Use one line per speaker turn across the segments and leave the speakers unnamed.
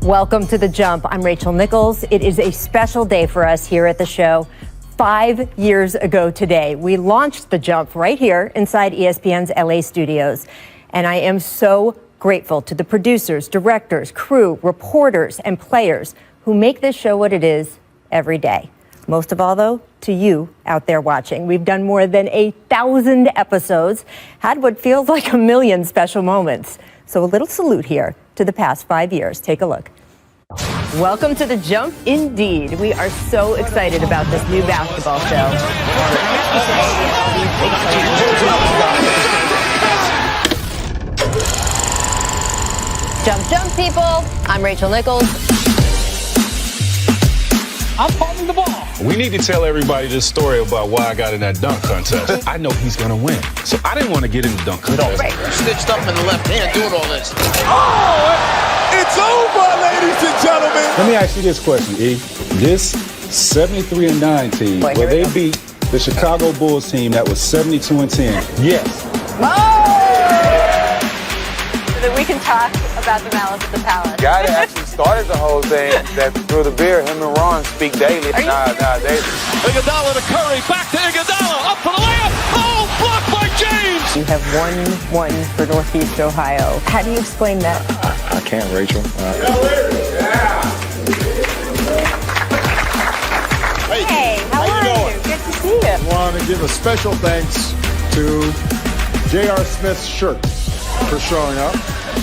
Welcome to The Jump. I'm Rachel Nichols. It is a special day for us here at the show. 5 years ago today, we launched The Jump right here inside ESPN's LA studios. And I am so grateful to the producers, directors, crew, reporters, and players who make this show what it is every day. Most of all, though, to you out there watching. We've done more than 1,000 episodes, had what feels like 1 million special moments. So a little salute here to the past 5 years. Take a look. Welcome to The Jump, indeed. We are so excited about this new basketball show. Jump, jump, people. I'm Rachel Nichols.
I'm holding the ball.
We need to tell everybody this story about why I got in that dunk contest. I know he's gonna win, so I didn't want to get in the dunk contest.
Right. Stitched up in the left hand doing all this.
Oh, it's over, ladies and gentlemen.
Let me ask you this question, E. This 73-9 team, will they beat the Chicago Bulls team that was 72-10? Yes.
So that we can talk about the Malice at the Palace.
Guy that actually started the whole thing, that threw the beer, him and Ron speak daily. They.
Iguodala to Curry, back to Iguodala, up for the layup. Oh, blocked by James.
You have 1-1 for Northeast Ohio. How do you explain that?
I can't, Rachel.
Hey, how are you? Good to see you.
I want to give a special thanks to J.R. Smith's shirt for showing up.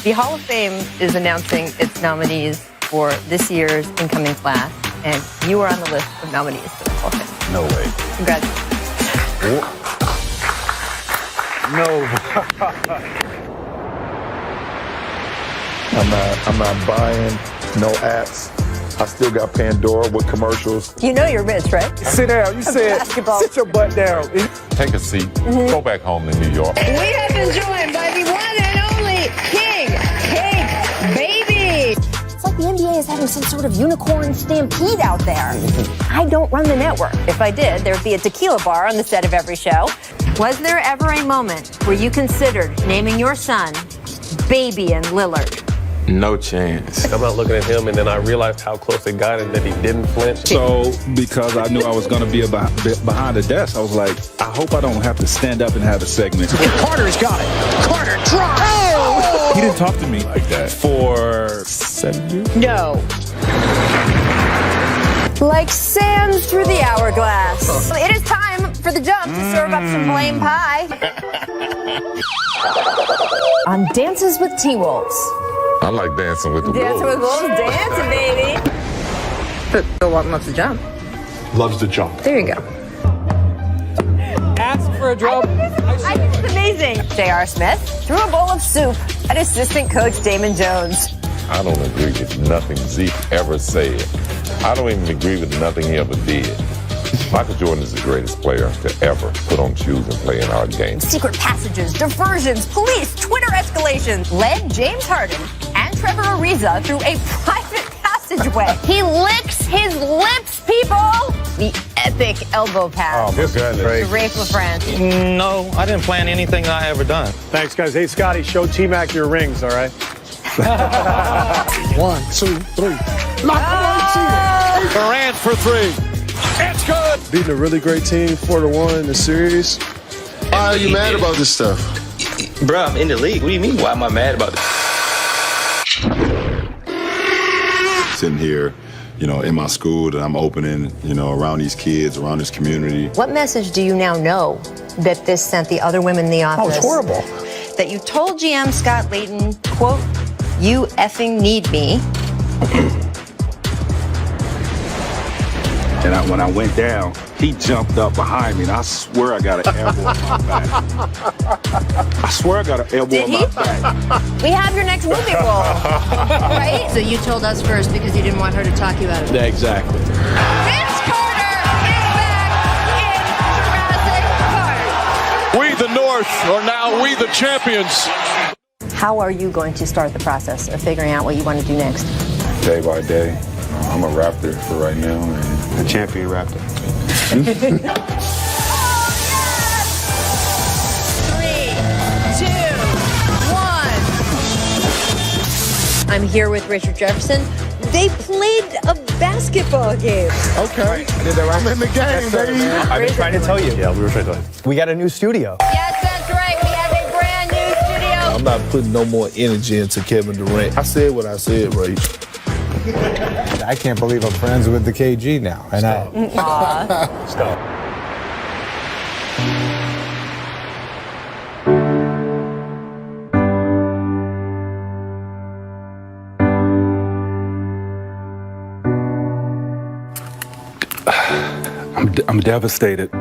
The Hall of Fame is announcing its nominees for this year's incoming class, and you are on the list of nominees for the Hall of Fame.
No way.
Congratulations.
No. I'm not buying no apps. I still got Pandora with commercials.
You know you're rich, right?
Sit down. You said,
basketball.
sit your butt down.
Take a seat. Go back home to New York.
We have been joined by the one and only King Cake Baby.
It's like the NBA is having some sort of unicorn stampede out there. I don't run the network. If I did, there'd be a tequila bar on the set of every show. Was there ever a moment where you considered naming your son Baby and Lillard?
No chance.
I'm not looking at him, and then I realized how close it got and that he didn't flinch.
So, because I knew I was going to be behind the desk, I was like, I hope I don't have to stand up and have a segment.
Carter's got it. Carter drives.
Oh! He didn't talk to me like that for 7 years.
No. Like sand through the hourglass. It is time for The Jump to serve up some blame pie. On Dances with T-Wolves.
I like dancing with the
Dancing with Wolves, dancing, baby. Bill Walton loves to jump.
Loves to jump.
There you go.
Ask for a drum.
I think it's amazing. J.R. Smith threw a bowl of soup at assistant coach Damon Jones.
I don't agree with nothing Zeke ever said. I don't even agree with nothing he ever did. Michael Jordan is the greatest player to ever put on shoes and play in our game.
Secret passages, diversions, police, Twitter escalations led James Harden and Trevor Ariza through a private passageway. He licks his lips, people! The epic elbow pass.
Oh, my goodness.
To Rafe LaFrance.
No, I didn't plan anything I ever done.
Thanks, guys. Hey, Scotty, show T-Mac your rings, all right? 1, 2, 3.
Durant for three. It's good.
Beating a really great team 4-1 in the series.
Why are you mad about this stuff?
Bro, I'm in the league. What do you mean? Why am I mad about this?
Sitting here, in my school that I'm opening, around these kids, around this community.
What message do you now know that this sent the other women in the office?
Oh, it's horrible.
That you told GM Scott Layton, quote, "You effing need me."
And when I went down, he jumped up behind me, and I swear I got an elbow on my back. I swear I got an elbow on my back.
We have your next movie role, right? So you told us first because you didn't want her to talk you out of it.
Yeah, exactly.
Vince Carter is back in Jurassic Park.
We, the North, are now we, the champions.
How are you going to start the process of figuring out what you want to do next?
Day by day. I'm a Raptor for right now, and
The champion Raptor.
3, 2, 1.
I'm here with Richard Jefferson.
They played a basketball game.
Okay. I'm in the game, baby.
I've been trying to tell you. Yeah, we were trying to tell you.
We got a new studio.
Yes, that's right. We have a brand new studio.
I'm not putting no more energy into Kevin Durant. I said what I said, Ray.
I can't believe I'm friends with the KG now. And
Stop.
I'm devastated.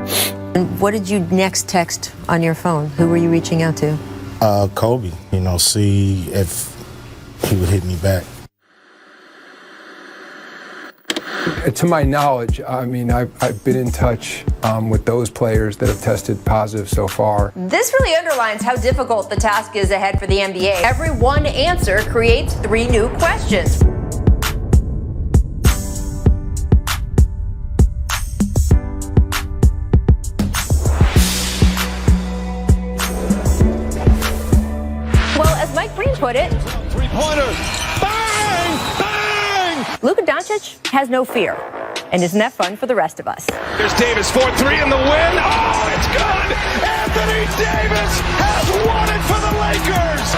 And what did you next text on your phone? Who were you reaching out to?
Kobe, see if he would hit me back.
To my knowledge, I've been in touch with those players that have tested positive so far.
This really underlines how difficult the task is ahead for the NBA. Every one answer creates 3 new questions. Well, as Mike Breen put it,
Three-pointer. Bang! Bang!
Luka Doncic has no fear. And isn't that fun for the rest of us?
There's Davis, 4-3 in the win. Oh, it's good! Anthony Davis has won it for the Lakers!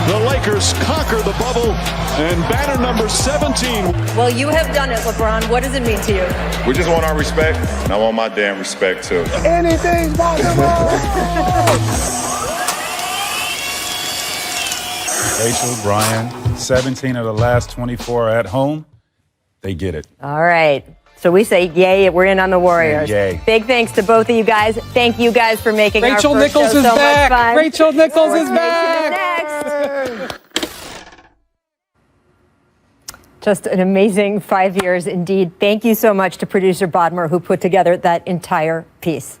The Lakers conquer the bubble, and banner number 17.
Well, you have done it, LeBron. What does it mean to you?
We just want our respect, and I want my damn respect too.
Anything's possible.
Rachel, Brian, 17 of the last 24 at home. They get it.
All right. So we say, yay, we're in on the Warriors.
Yay.
Big thanks to both of you guys. Thank you guys for making
Rachel
our first
Nichols
show
is
so
back.
much fun.
Rachel Nichols is
Sports Nation
back.
is next. Just an amazing 5 years indeed. Thank you so much to producer Bodmer, who put together that entire piece.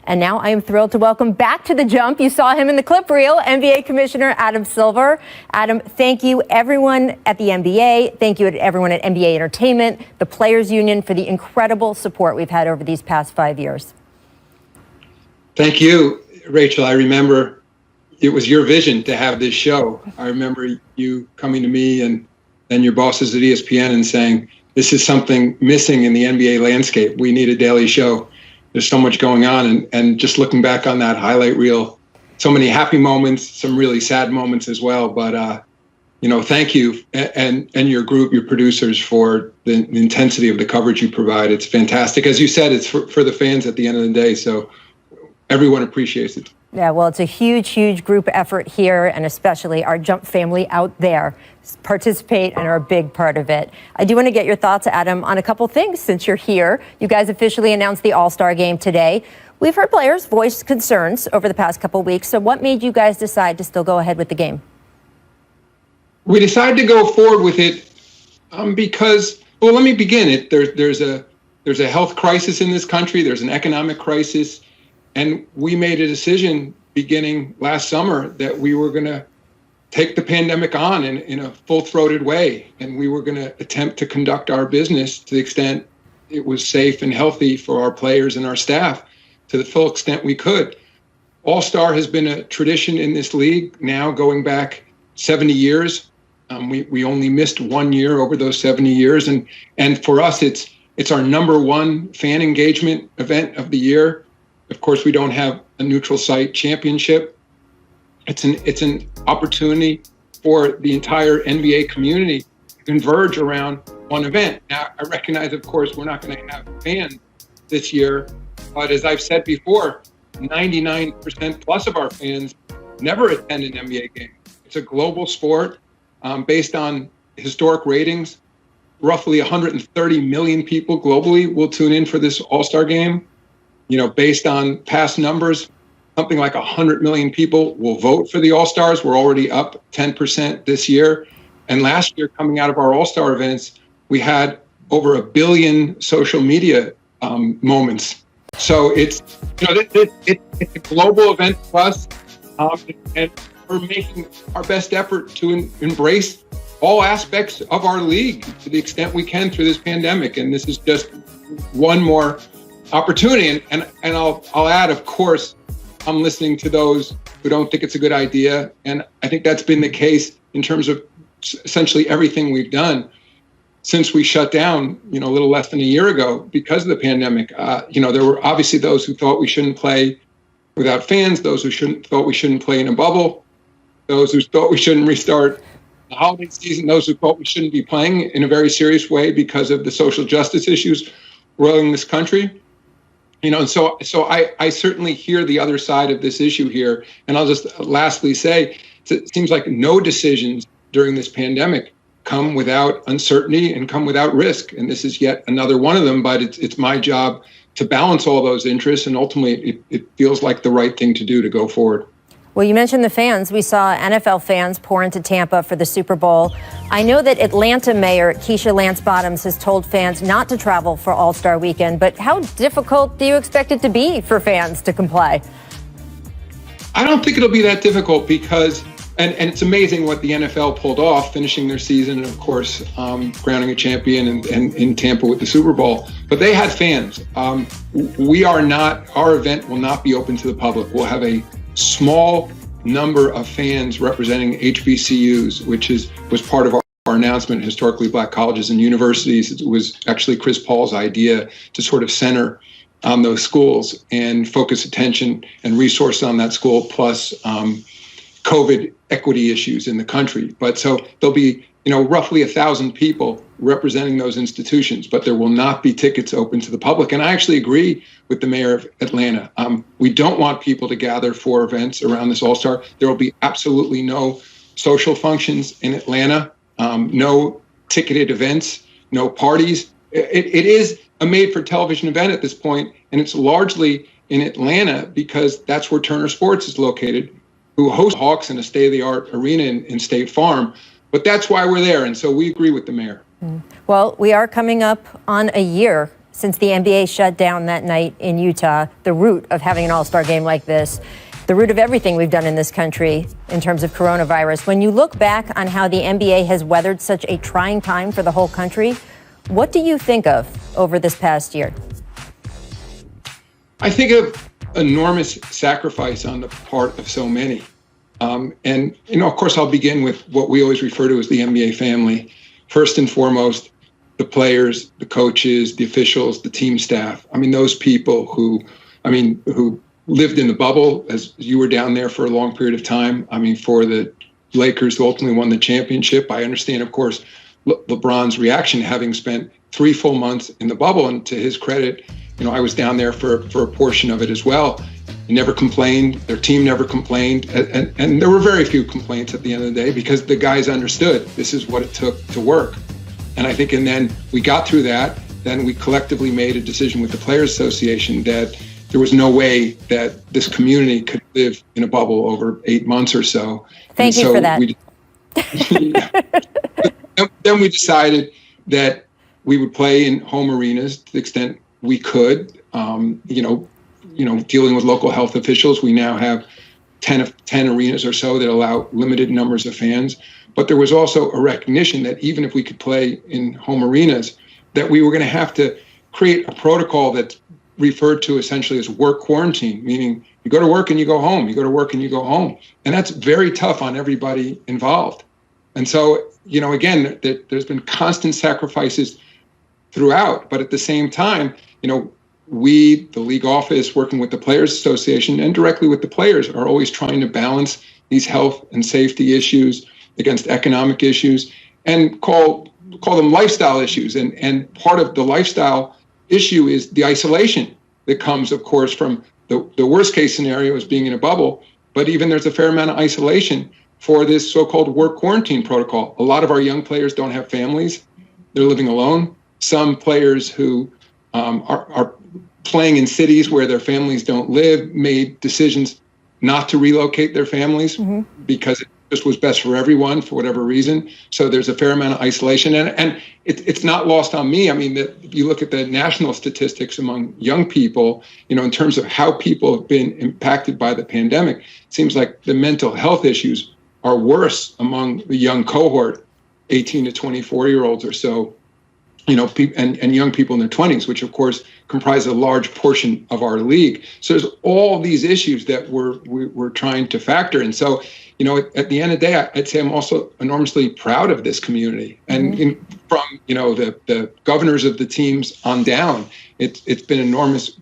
And now I am thrilled to welcome back to The Jump. You saw him in the clip reel, NBA Commissioner Adam Silver. Adam, thank you, everyone at the NBA. Thank you to everyone at NBA Entertainment, the Players Union, for the incredible support we've had over these past 5 years.
Thank you, Rachel. I remember it was your vision to have this show. I remember you coming to me and your bosses at ESPN and saying, this is something missing in the NBA landscape. We need a daily show. There's so much going on. And just looking back on that highlight reel, so many happy moments, some really sad moments as well. But, thank you and your group, your producers, for the intensity of the coverage you provide. It's fantastic. As you said, it's for the fans at the end of the day. So everyone appreciates it.
Yeah, well, it's a huge, huge group effort here, and especially our Jump family out there participate and are a big part of it. I do want to get your thoughts, Adam, on a couple things since you're here. You guys officially announced the All-Star Game today. We've heard players voice concerns over the past couple weeks. So what made you guys decide to still go ahead with the game?
We decided to go forward with it because, well, let me begin. There's a health crisis in this country. There's an economic crisis. And we made a decision beginning last summer that we were going to take the pandemic on in a full-throated way. And we were going to attempt to conduct our business to the extent it was safe and healthy for our players and our staff to the full extent we could. All-Star has been a tradition in this league now going back 70 years. We only missed 1 year over those 70 years. And for us, it's our number one fan engagement event of the year. Of course, we don't have a neutral site championship. It's an opportunity for the entire NBA community to converge around one event. Now, I recognize, of course, we're not going to have fans this year, but as I've said before, 99% plus of our fans never attend an NBA game. It's a global sport based on historic ratings. Roughly 130 million people globally will tune in for this All-Star game. Based on past numbers, something like 100 million people will vote for the All-Stars. We're already up 10% this year. And last year, coming out of our All-Star events, we had over 1 billion social media moments. So it's a global event for us, and we're making our best effort to embrace all aspects of our league to the extent we can through this pandemic. And this is just one more opportunity. And I'll add, of course, I'm listening to those who don't think it's a good idea. And I think that's been the case in terms of essentially everything we've done since we shut down, a little less than a year ago because of the pandemic. There were obviously those who thought we shouldn't play without fans, those who thought we shouldn't play in a bubble, those who thought we shouldn't restart the holiday season, those who thought we shouldn't be playing in a very serious way because of the social justice issues roiling this country. And so I certainly hear the other side of this issue here. And I'll just lastly say, it seems like no decisions during this pandemic come without uncertainty and come without risk. And this is yet another one of them, but it's my job to balance all those interests. And ultimately, it feels like the right thing to do to go forward.
Well, you mentioned the fans. We saw NFL fans pour into Tampa for the Super Bowl. I know that Atlanta Mayor Keisha Lance Bottoms has told fans not to travel for All-Star Weekend, but how difficult do you expect it to be for fans to comply?
I don't think it'll be that difficult because, and it's amazing what the NFL pulled off, finishing their season and, of course, crowning a champion and in Tampa with the Super Bowl. But they had fans. Our event will not be open to the public. We'll have a small number of fans representing HBCUs, which was part of our announcement, Historically Black Colleges and Universities. It was actually Chris Paul's idea to sort of center on those schools and focus attention and resource on that school, plus COVID equity issues in the country. But so there'll be, roughly 1,000 people representing those institutions, but there will not be tickets open to the public. And I actually agree with the mayor of Atlanta. We don't want people to gather for events around this All-Star. There will be absolutely no social functions in Atlanta, no ticketed events, no parties. It is a made-for-television event at this point, and it's largely in Atlanta because that's where Turner Sports is located, who hosts Hawks in a state-of-the-art arena in State Farm. But that's why we're there, and so we agree with the mayor.
Well, we are coming up on a year since the NBA shut down that night in Utah, the root of having an all-star game like this, the root of everything we've done in this country in terms of coronavirus. When you look back on how the NBA has weathered such a trying time for the whole country, what do you think of over this past year?
I think of enormous sacrifice on the part of so many. And, of course, I'll begin with what we always refer to as the NBA family. First and foremost, the players, the coaches, the officials, the team staff. I mean, those people who lived in the bubble, as you were down there for a long period of time. I mean, for the Lakers who ultimately won the championship, I understand, of course, LeBron's reaction, having spent 3 full months in the bubble. And to his credit, I was down there for a portion of it as well. He never complained. Their team never complained. And there were very few complaints at the end of the day because the guys understood this is what it took to work. And I think, and then we got through that. Then we collectively made a decision with the Players Association that there was no way that this community could live in a bubble over 8 months or so.
Thank you for that.
Then we decided that we would play in home arenas to the extent we could. Dealing with local health officials, we now have 10 arenas or so that allow limited numbers of fans. But there was also a recognition that even if we could play in home arenas, that we were going to have to create a protocol that's referred to essentially as work quarantine, meaning you go to work and you go home, you go to work and you go home. And that's very tough on everybody involved. And so, again, there's been constant sacrifices throughout, but at the same time, we, the league office, working with the Players Association and directly with the players, are always trying to balance these health and safety issues against economic issues and call them lifestyle issues. And part of the lifestyle issue is the isolation that comes, of course, from the worst case scenario is being in a bubble. But even there's a fair amount of isolation for this so-called work quarantine protocol. A lot of our young players don't have families. They're living alone. Some players who are playing in cities where their families don't live made decisions not to relocate their families because it just was best for everyone for whatever reason. So there's a fair amount of isolation. And it's not lost on me. I mean, if you look at the national statistics among young people, in terms of how people have been impacted by the pandemic, it seems like the mental health issues are worse among the young cohort, 18 to 24-year-olds or so. and young people in their 20s, which of course comprise a large portion of our league. So there's all these issues that we're trying to factor in. So, at the end of the day, I'd say I'm also enormously proud of this community, and from the governors of the teams on down, it's been enormous,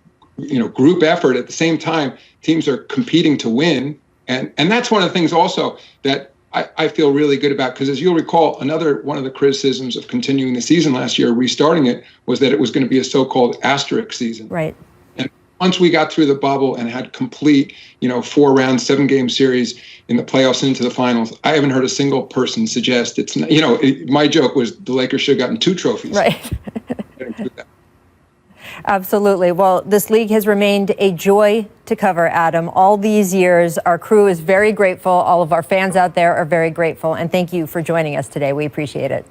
group effort. At the same time, teams are competing to win, and that's one of the things also that I feel really good about, because as you'll recall, another one of the criticisms of continuing the season last year, restarting it, was that it was going to be a so-called asterisk season.
Right.
And once we got through the bubble and had complete, 4-round, 7-game series in the playoffs and into the finals, I haven't heard a single person suggest it's, my joke was the Lakers should have gotten 2 trophies.
Right. Absolutely. Well, this league has remained a joy to cover, Adam. All these years, our crew is very grateful. All of our fans out there are very grateful. And thank you for joining us today. We appreciate it.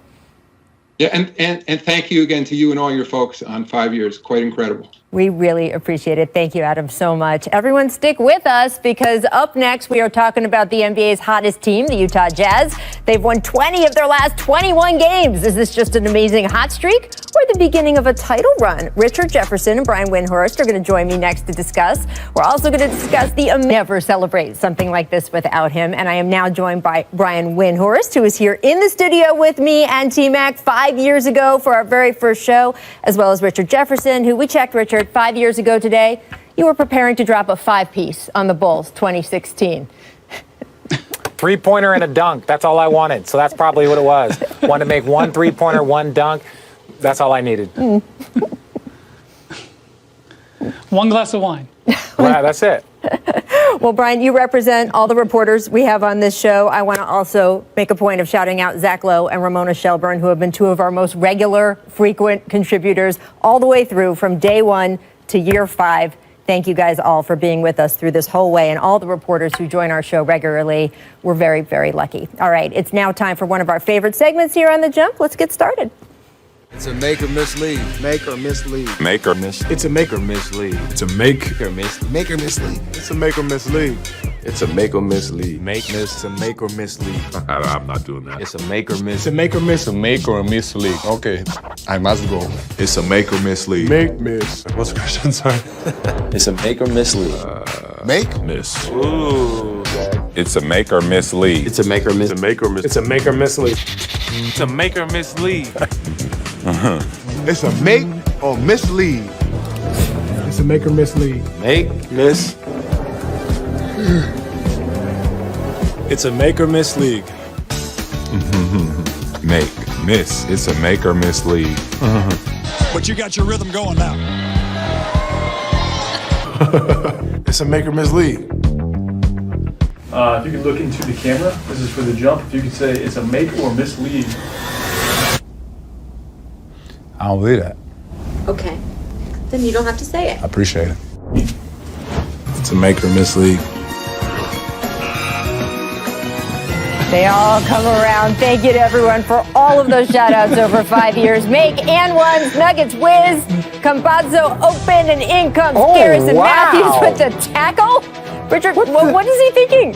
Yeah, and thank you again to you and all your folks on 5 years. Quite incredible.
We really appreciate it. Thank you, Adam, so much. Everyone stick with us, because up next we are talking about the NBA's hottest team, the Utah Jazz. They've won 20 of their last 21 games. Is this just an amazing hot streak or the beginning of a title run? Richard Jefferson and Brian Windhorst are going to join me next to discuss. We're also going to discuss never celebrate something like this without him. And I am now joined by Brian Windhorst, who is here in the studio with me and T-Mac 5 years ago for our very first show, as well as Richard Jefferson, who we checked, Richard, 5 years ago today, you were preparing to drop a 5-piece on the Bulls 2016.
3-pointer and a dunk. That's all I wanted. So that's probably what it was. Wanted to make 1 3-pointer, 1 dunk. That's all I needed.
1 glass of wine.
Wow, that's it.
Well, Brian, you represent all the reporters we have on this show. I want to also make a point of shouting out Zach Lowe and Ramona Shelburne, who have been 2 of our most regular, frequent contributors all the way through from day 1 to year 5. Thank you guys all for being with us through this whole way, and all the reporters who join our show regularly. We're very, very lucky. All right, it's now time for one of our favorite segments here on The Jump. Let's get started.
It's a make or miss league. Make or miss league.
Make or miss.
It's a make or miss league.
It's a make
or miss.
Make or miss league. It's a make or miss league.
It's a make or miss league.
Make miss. It's a make or miss league.
I'm not doing that.
It's a make or miss.
It's a make or miss.
a make or miss league.
Okay, I must go.
It's a make or miss league.
Make miss.
What's the question? Sorry.
It's a make or miss league.
Make
Miss.
Ooh.
It's a make or miss league.
It's a make or miss.
It's a make or miss.
it's a make or miss league.
It's a make or miss league.
It's a make or miss league. It's a make or miss league.
Make, miss.
It's a make or miss league.
Make, miss. It's a make or miss league.
But you got your rhythm going now.
It's a make or miss league.
If you could look into the camera, this is for The Jump. If you could say it's a make or miss league.
I don't believe that.
Okay. Then you don't have to say it.
I appreciate it. It's a make or miss league.
They all come around. Thank you to everyone for all of those shout-outs over 5 years. Make and ones, Nuggets whiz, Campazzo open, and in comes Garrison Matthews with the tackle. Richard, what is he thinking?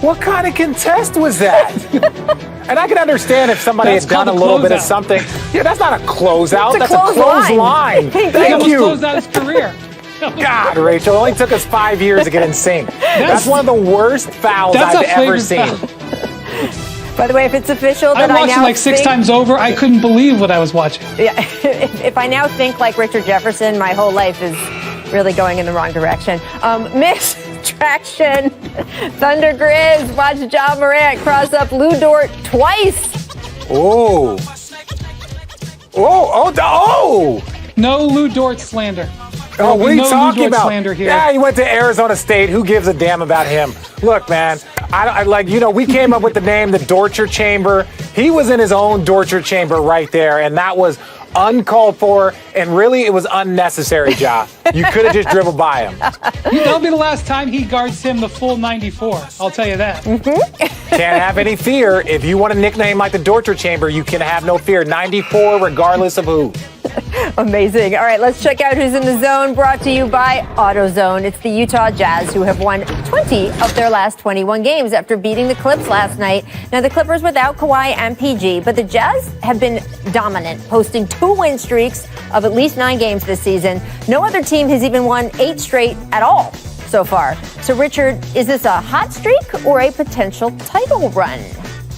What kind of contest was that? And I can understand if somebody had done a little bit of something. Yeah, that's not a closeout. That's a clothesline. Thank you.
Closed out his career.
God, Rachel, it only took us 5 years to get in sync. That's one of the worst fouls I've ever seen.
By the way, if it's official
I
that I
watched
now
it like 6
think,
times over. I couldn't believe what I was watching.
Yeah, if I now think like Richard Jefferson, my whole life is really going in the wrong direction. Miss traction, Thunder Grizz, watch John Morant cross up Lou Dort twice.
Oh.
No Lou Dort slander.
Oh, what are you
no
talking
Lou Dort
about?
slander here.
Yeah, he went to Arizona State. Who gives a damn about him? Look, man, we came up with the name, the Dorture Chamber. He was in his own Dorture Chamber right there, and that was uncalled for, and really, it was unnecessary, Ja. You could have just dribbled by him.
That'll be the last time he guards him the full 94. I'll tell you that.
Can't have any fear. If you want a nickname like the Dorture Chamber, you can have no fear. 94, regardless of who.
Amazing. All right, let's check out who's in the zone, brought to you by AutoZone. It's the Utah Jazz, who have won 20 of their last 21 games after beating the Clips last night. Now, the Clippers without Kawhi and PG, but the Jazz have been dominant, posting 2 win streaks of at least 9 games this season. No other team has even won 8 straight at all so far. So, Richard, is this a hot streak or a potential title run?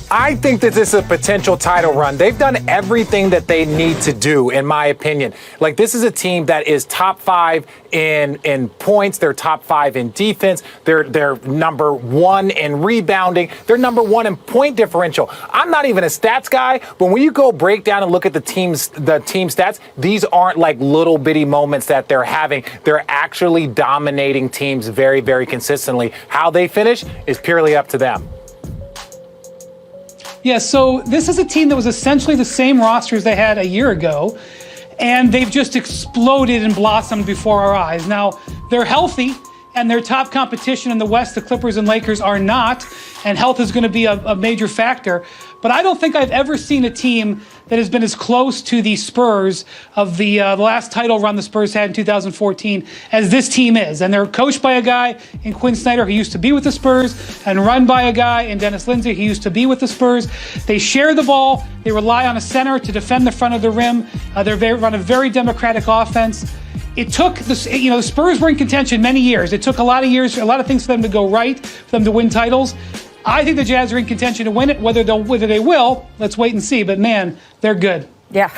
I think that this is a potential title run. They've done everything that they need to do, in my opinion. Like, this is a team that is top 5 in points. They're top 5 in defense. They're number 1 in rebounding. They're number 1 in point differential. I'm not even a stats guy, but when you go break down and look at the team stats, these aren't like little bitty moments that they're having. They're actually dominating teams very, very consistently. How they finish is purely up to them.
Yeah, so this is a team that was essentially the same roster as they had a year ago, and they've just exploded and blossomed before our eyes. Now, they're healthy, and their top competition in the West, the Clippers and Lakers, are not, and health is going to be a major factor. But I don't think I've ever seen a team that has been as close to the Spurs of the last title run the Spurs had in 2014 as this team is. And they're coached by a guy in Quinn Snyder who used to be with the Spurs, and run by a guy in Dennis Lindsey who used to be with the Spurs. They share the ball. They rely on a center to defend the front of the rim. They run a very democratic offense. It took the Spurs were in contention many years. It took a lot of years, a lot of things for them to go right, for them to win titles. I think the Jazz are in contention to win it. Whether they will, let's wait and see. But man, they're good.
Yeah,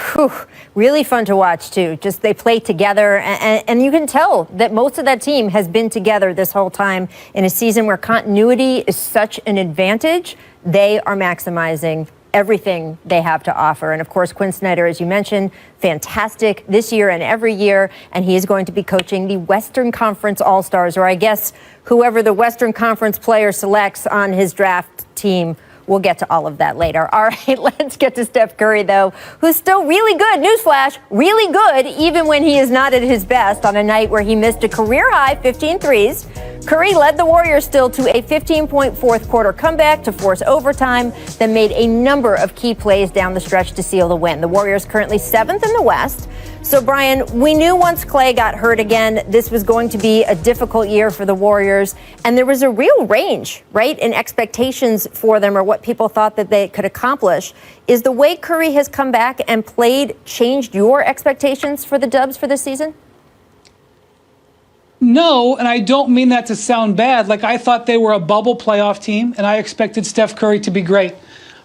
really fun to watch too. Just they play together, and you can tell that most of that team has been together this whole time in a season where continuity is such an advantage. They are maximizing everything they have to offer. And of course, Quinn Snyder, as you mentioned, fantastic this year and every year. And he is going to be coaching the Western Conference All-Stars, or I guess whoever the Western Conference player selects on his draft team. We'll get to all of that later. All right, let's get to Steph Curry, though, who's still really good. Newsflash, really good, even when he is not at his best on a night where he missed a career-high 15 threes. Curry led the Warriors still to a 15-point fourth-quarter comeback to force overtime, then made a number of key plays down the stretch to seal the win. The Warriors currently 7th in the West. So, Brian, we knew once Klay got hurt again, this was going to be a difficult year for the Warriors. And there was a real range, right, in expectations for them or what people thought that they could accomplish. Is the way Curry has come back and played changed your expectations for the Dubs for this season?
No, and I don't mean that to sound bad. Like, I thought they were a bubble playoff team, and I expected Steph Curry to be great.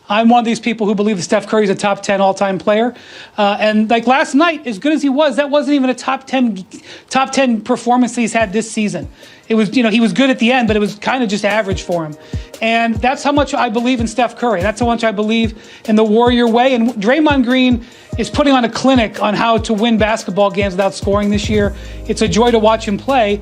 I'm one of these people who believe that Steph Curry is a top 10 all-time player. And like last night, as good as he was, that wasn't even a top 10 performance that he's had this season. It was, he was good at the end, but it was kind of just average for him. And that's how much I believe in Steph Curry. That's how much I believe in the Warrior way. And Draymond Green is putting on a clinic on how to win basketball games without scoring this year. It's a joy to watch him play.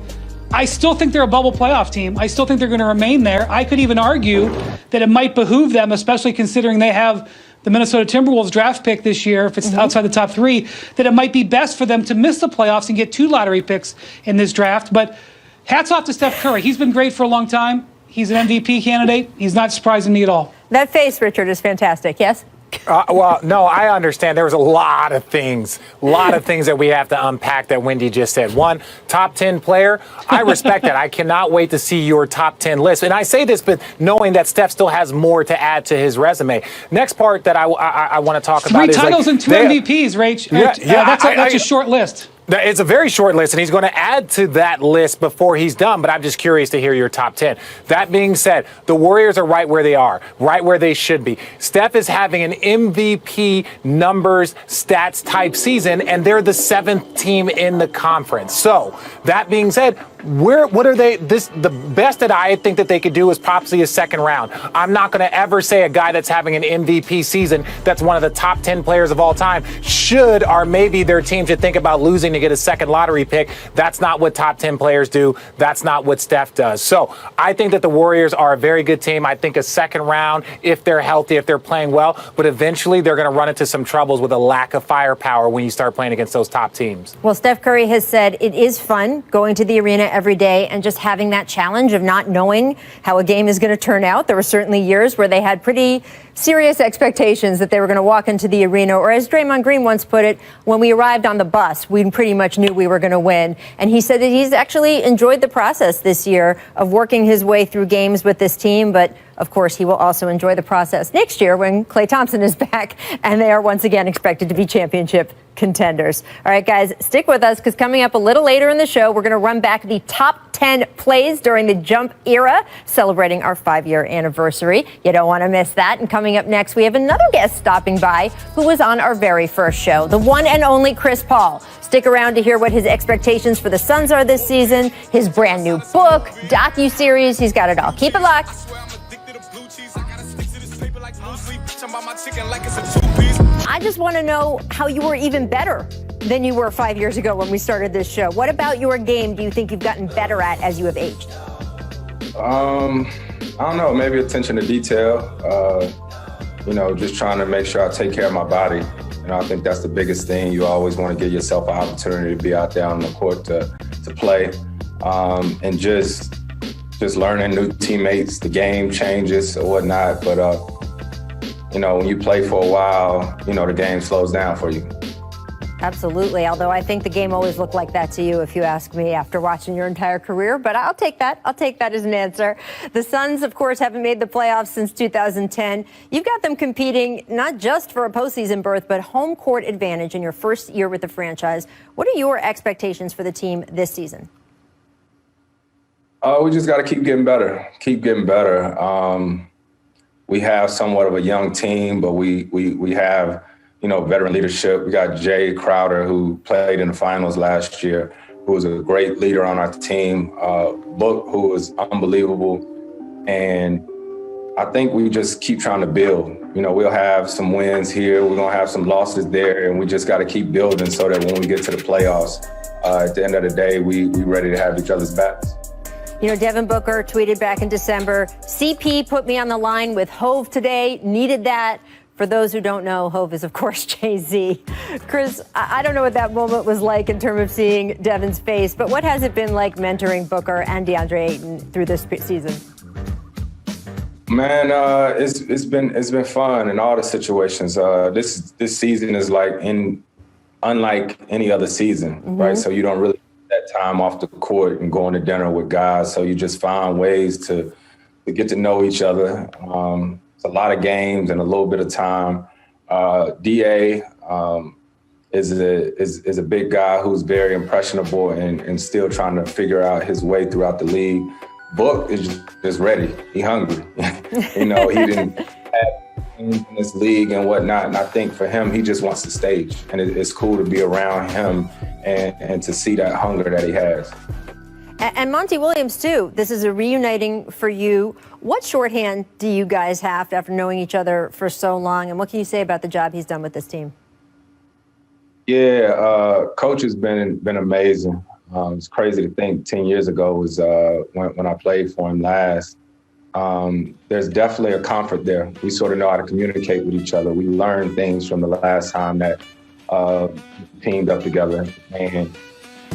I still think they're a bubble playoff team. I still think they're going to remain there. I could even argue that it might behoove them, especially considering they have the Minnesota Timberwolves draft pick this year, if it's outside the top 3, that it might be best for them to miss the playoffs and get 2 lottery picks in this draft. But hats off to Steph Curry. He's been great for a long time. He's an MVP candidate. He's not surprising me at all.
That face, Richard, is fantastic, yes?
Well, no, I understand. There was a lot of things that we have to unpack that Wendy just said. One, top 10 player. I respect that. I cannot wait to see your top 10 list. And I say this, but knowing that Steph still has more to add to his resume. Next part that I want to talk about is
3 titles and 2 MVPs, Rach. That's a short list.
It's a very short list, and he's going to add to that list before he's done, but I'm just curious to hear your top 10. That being said, the Warriors are right where they are, right where they should be. Steph is having an MVP numbers stats type season, and they're the 7th team in the conference. So, that being said, what are they? The best that I think that they could do is possibly a second round. I'm not going to ever say a guy that's having an MVP season that's one of the top 10 players of all time should, or maybe their team should think about losing to get a second lottery pick. That's not what top 10 players do. That's not what Steph does. So I think that the Warriors are a very good team. I think a second round, if they're healthy, if they're playing well, but eventually they're going to run into some troubles with a lack of firepower when you start playing against those top teams.
Well, Steph Curry has said it is fun going to the arena every day and just having that challenge of not knowing how a game is going to turn out. There were certainly years where they had pretty serious expectations that they were going to walk into the arena, or as Draymond Green once put it, when we arrived on the bus, we pretty much knew we were going to win. And he said that he's actually enjoyed the process this year of working his way through games with this team, but of course, he will also enjoy the process next year when Klay Thompson is back and they are once again expected to be championship contenders. All right, guys, stick with us because coming up a little later in the show, we're going to run back the top 10 plays during the Jump era, celebrating our 5-year anniversary. You don't want to miss that. And coming up next, we have another guest stopping by who was on our very first show, the one and only Chris Paul. Stick around to hear what his expectations for the Suns are this season, his brand new book, docuseries. He's got it all. Keep it locked. I just want to know how you were even better than you were 5 years ago when we started this show. What about your game do you think you've gotten better at as you have aged?
I don't know, maybe attention to detail. Just trying to make sure I take care of my body. I think that's the biggest thing. You always want to give yourself an opportunity to be out there on the court to play. And just learning new teammates, the game changes or whatnot. But, when you play for a while, the game slows down for you.
Absolutely. Although I think the game always looked like that to you, if you ask me, after watching your entire career. But I'll take that. I'll take that as an answer. The Suns, of course, haven't made the playoffs since 2010. You've got them competing not just for a postseason berth, but home court advantage in your first year with the franchise. What are your expectations for the team this season?
We just got to keep getting better. We have somewhat of a young team, but we have, veteran leadership. We got Jay Crowder, who played in the finals last year, who was a great leader on our team. Book, who was unbelievable. And I think we just keep trying to build. We'll have some wins here. We're going to have some losses there. And we just got to keep building so that when we get to the playoffs, at the end of the day, we ready to have each other's backs.
Devin Booker tweeted back in December, CP put me on the line with Hove today, needed that. For those who don't know, Hove is, of course, Jay-Z. Chris, I don't know what that moment was like in terms of seeing Devin's face, but what has it been like mentoring Booker and DeAndre Ayton through this season?
Man, it's been fun in all the situations. This season is unlike any other season, right? So you don't really that time off the court and going to dinner with guys. So you just find ways to get to know each other. It's a lot of games and a little bit of time. DA is a big guy who's very impressionable and still trying to figure out his way throughout the league. Book is just ready. He hungry. He didn't have in this league and whatnot. And I think for him, he just wants the stage. And it's cool to be around him and to see that hunger that he has.
And Monty Williams, too. This is a reuniting for you. What shorthand do you guys have after knowing each other for so long? And what can you say about the job he's done with this team?
Yeah, Coach has been amazing. It's crazy to think 10 years ago was when I played for him last. There's definitely a comfort there. We sort of know how to communicate with each other. We learned things from the last time that teamed up together. And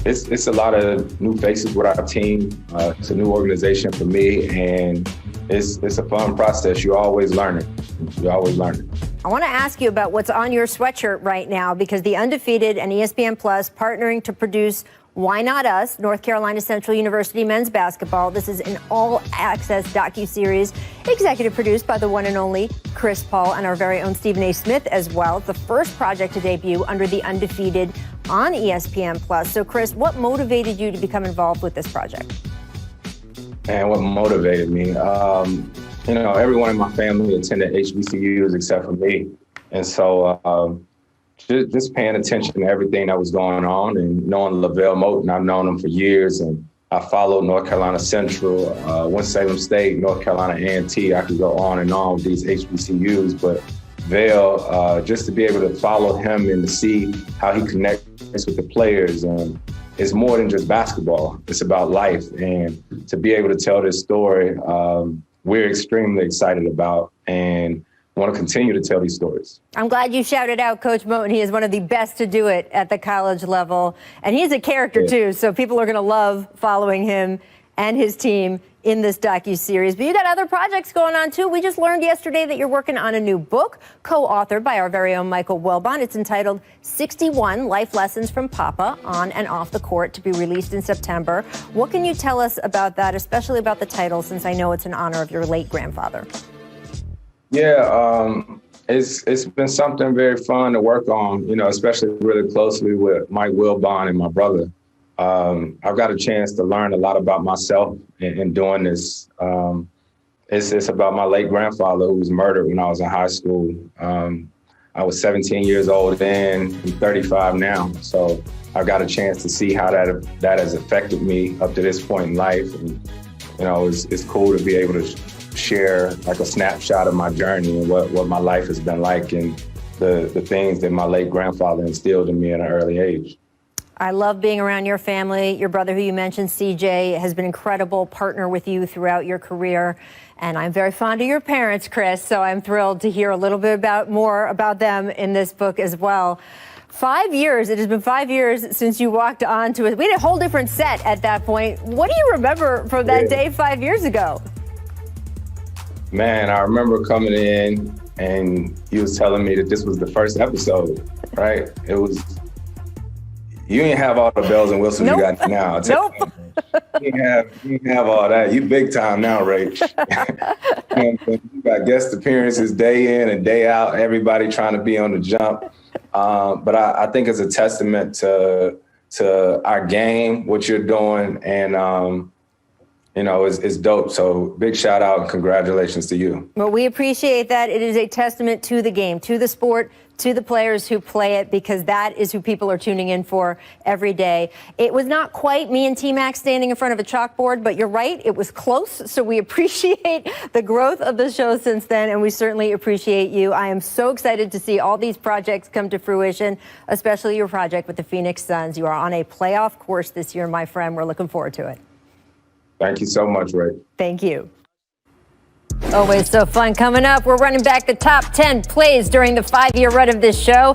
it's a lot of new faces with our team. It's a new organization for me, and it's a fun process. You're always learning.
I want to ask you about what's on your sweatshirt right now, because The Undefeated and ESPN Plus partnering to produce Why Not Us, North Carolina Central University men's basketball. This is an all-access docuseries, executive produced by the one and only Chris Paul and our very own Stephen A. Smith as well. The first project to debut under The Undefeated on ESPN Plus. So, Chris, what motivated you to become involved with this project?
And what motivated me? Everyone in my family attended HBCUs except for me. And so just paying attention to everything that was going on and knowing LaVelle Moton. I've known him for years, and I followed North Carolina Central, Winston-Salem State, North Carolina A&T. I could go on and on with these HBCUs, but Vale, just to be able to follow him and to see how he connects with the players. And it's more than just basketball. It's about life. And to be able to tell this story, we're extremely excited about and want to continue to tell these stories.
I'm glad you shouted out Coach Moton. He is one of the best to do it at the college level. And he's a character, too. So people are going to love following him and his team in this docuseries. But you got other projects going on, too. We just learned yesterday that you're working on a new book, co-authored by our very own Michael Wilbon. It's entitled 61 Life Lessons from Papa on and Off the Court, to be released in September. What can you tell us about that, especially about the title, since I know it's in honor of your late grandfather?
Yeah, it's been something very fun to work on, especially really closely with Mike Wilbon and my brother. I've got a chance to learn a lot about myself in doing this. It's about my late grandfather, who was murdered when I was in high school. I was 17 years old then, I'm 35 now. So I've got a chance to see how that has affected me up to this point in life. And, it's cool to be able to share like a snapshot of my journey and what my life has been like and the things that my late grandfather instilled in me at an early age.
I love being around your family. Your brother, who you mentioned, CJ, has been an incredible partner with you throughout your career. And I'm very fond of your parents, Chris, so I'm thrilled to hear a little bit more about them in this book as well. 5 years, it has been 5 years since you walked on to it. We had a whole different set at that point. What do you remember from that day 5 years ago?
Man, I remember coming in and you was telling me that this was the first episode, right? It was, you didn't have all the bells and whistles you got now.
Nope.
You didn't have all that. You big time now, Rach. You got guest appearances day in and day out, everybody trying to be on the jump. But I think it's a testament to our game, what you're doing, and it's dope. So big shout out and congratulations to you.
Well, we appreciate that. It is a testament to the game, to the sport, to the players who play it, because that is who people are tuning in for every day. It was not quite me and T-Mac standing in front of a chalkboard, but you're right, it was close. So we appreciate the growth of the show since then, and we certainly appreciate you. I am so excited to see all these projects come to fruition, especially your project with the Phoenix Suns. You are on a playoff course this year, my friend. We're looking forward to it.
Thank you so much, Ray.
Thank you. Always so fun. Coming up, we're running back the top 10 plays during the 5-year run of this show.